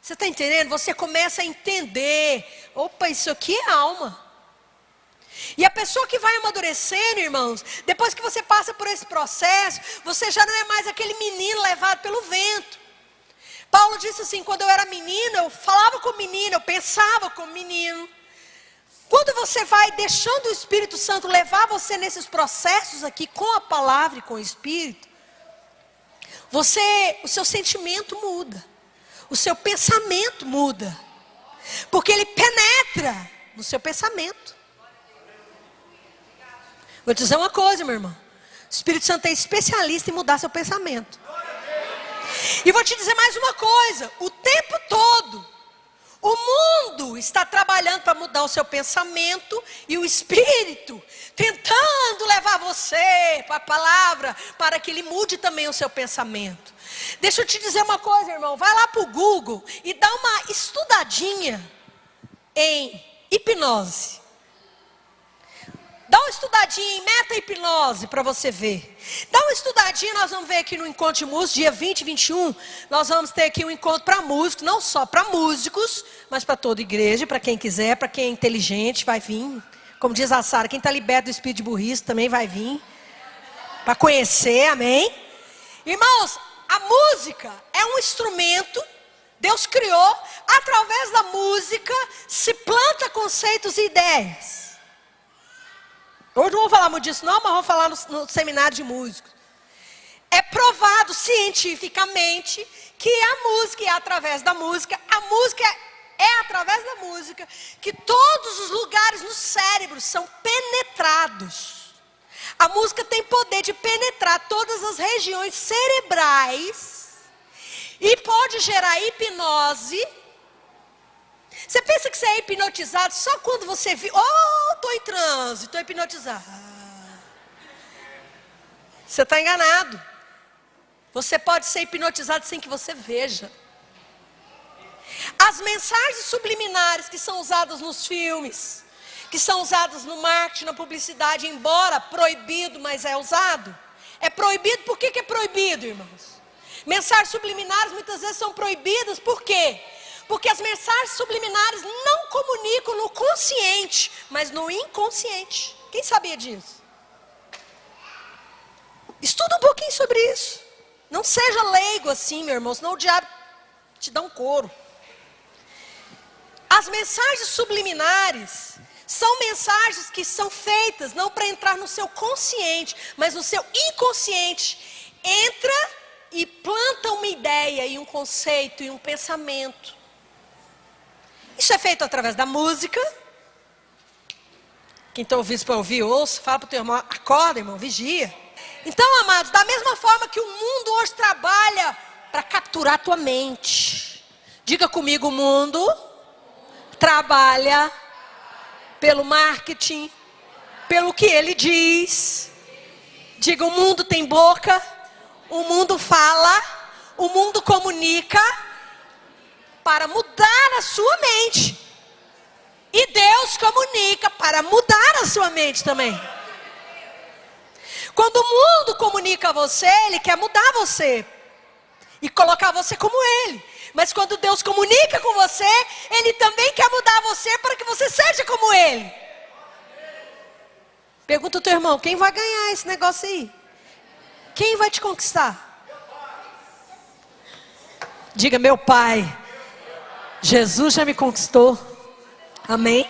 Você está entendendo? Você começa a entender. Opa, isso aqui é alma. E a pessoa que vai amadurecendo, irmãos, depois que você passa por esse processo, você já não é mais aquele menino levado pelo vento. Paulo disse assim, quando eu era menino, eu falava como menino, eu pensava como menino. Quando você vai deixando o Espírito Santo levar você nesses processos aqui com a palavra e com o Espírito, o seu sentimento muda, o seu pensamento muda, porque ele penetra no seu pensamento. Vou te dizer uma coisa, meu irmão, o Espírito Santo é especialista em mudar seu pensamento. E vou te dizer mais uma coisa, o tempo todo, o mundo está trabalhando para mudar o seu pensamento e o Espírito tentando levar você para a palavra, para que ele mude também o seu pensamento. Deixa eu te dizer uma coisa, irmão, vai lá para o Google e dá uma estudadinha em hipnose. Dá uma estudadinha em meta-hipnose para você ver. Dá uma estudadinha, nós vamos ver aqui no Encontro de Músicos, dia 20 e 21. Nós vamos ter aqui um encontro para músicos, não só para músicos, mas para toda igreja, para quem quiser, para quem é inteligente, vai vir. Como diz a Sara, quem está liberto do espírito de burrice também vai vir. Para conhecer, amém? Irmãos, a música é um instrumento, Deus criou, através da música se planta conceitos e ideias. Hoje não vou falar muito disso não, mas vou falar no seminário de músicos. É provado cientificamente que a música é através da música, a música é através da música, que todos os lugares no cérebro são penetrados. A música tem poder de penetrar todas as regiões cerebrais e pode gerar hipnose. Você pensa que você é hipnotizado só quando você viu, estou em transe, estou hipnotizado. Você está enganado. Você pode ser hipnotizado sem que você veja. As mensagens subliminares que são usadas nos filmes, que são usadas no marketing, na publicidade, embora proibido, mas é usado. É proibido, por que é proibido, irmãos? Mensagens subliminares muitas vezes são proibidas, por quê? Porque as mensagens subliminares não comunicam no consciente, mas no inconsciente. Quem sabia disso? Estuda um pouquinho sobre isso. Não seja leigo assim, meu irmão, senão o diabo te dá um couro. As mensagens subliminares são mensagens que são feitas não para entrar no seu consciente, mas no seu inconsciente. Entra e planta uma ideia e um conceito e um pensamento. Isso é feito através da música. Quem está ouvindo para ouvir, ouça. Fala para o teu irmão, acorda, irmão, vigia. Então, amados, da mesma forma que o mundo hoje trabalha para capturar a tua mente. Diga comigo, o mundo trabalha pelo marketing, pelo que ele diz. Diga, o mundo tem boca, o mundo fala, o mundo comunica para mudar a sua mente. E Deus comunica para mudar a sua mente também. Quando o mundo comunica a você, ele quer mudar você e colocar você como ele. Mas quando Deus comunica com você, ele também quer mudar você para que você seja como ele. Pergunta ao teu irmão, quem vai ganhar esse negócio aí? Quem vai te conquistar? Diga, meu pai. Jesus já me conquistou. Amém?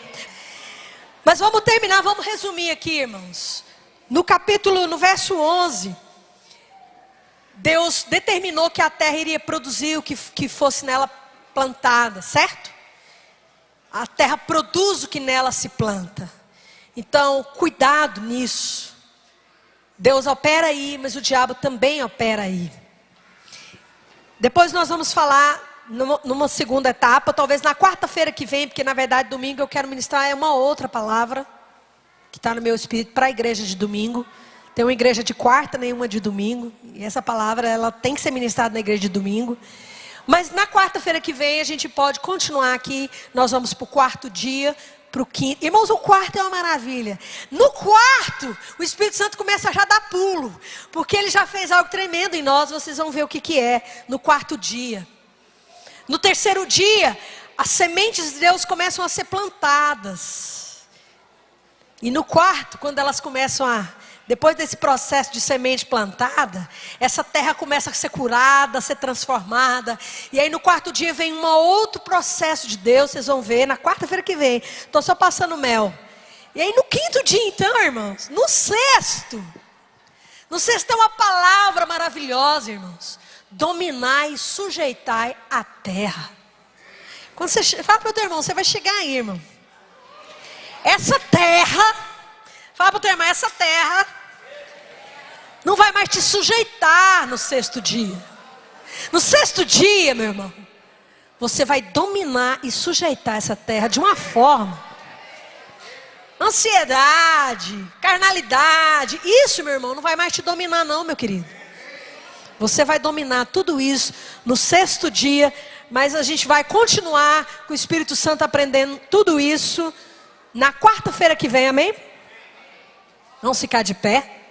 Mas vamos terminar, vamos resumir aqui, irmãos. No verso 11, Deus determinou que a terra iria produzir o que fosse nela plantada, certo? A terra produz o que nela se planta. Então, cuidado nisso. Deus opera aí, mas o diabo também opera aí. Depois nós vamos falar numa segunda etapa, talvez na quarta-feira que vem, porque na verdade domingo eu quero ministrar uma outra palavra que está no meu espírito para a igreja de domingo. Tem uma igreja de quarta, nenhuma de domingo, e essa palavra ela tem que ser ministrada na igreja de domingo. Mas na quarta-feira que vem a gente pode continuar aqui. Nós vamos para o quarto dia, para o quinto. Irmãos, o quarto é uma maravilha. No quarto, o Espírito Santo começa a já dar pulo, porque ele já fez algo tremendo em nós. Vocês vão ver o que é no quarto dia. No terceiro dia, as sementes de Deus começam a ser plantadas. E no quarto, quando elas começam a Depois desse processo de semente plantada, essa terra começa a ser curada, a ser transformada. E aí no quarto dia vem um outro processo de Deus, vocês vão ver, na quarta-feira que vem. Estou só passando mel. E aí no quinto dia então, irmãos, no sexto é uma palavra maravilhosa, irmãos. Dominai e sujeitai a terra. Quando você fala para o teu irmão, você vai chegar aí, irmão. Essa terra, fala para o teu irmão, essa terra não vai mais te sujeitar no sexto dia. No sexto dia, meu irmão, você vai dominar e sujeitar essa terra de uma forma. Ansiedade, carnalidade, isso, meu irmão, não vai mais te dominar não, meu querido. Você vai dominar tudo isso no sexto dia, mas a gente vai continuar com o Espírito Santo aprendendo tudo isso na quarta-feira que vem, amém? Vamos ficar de pé.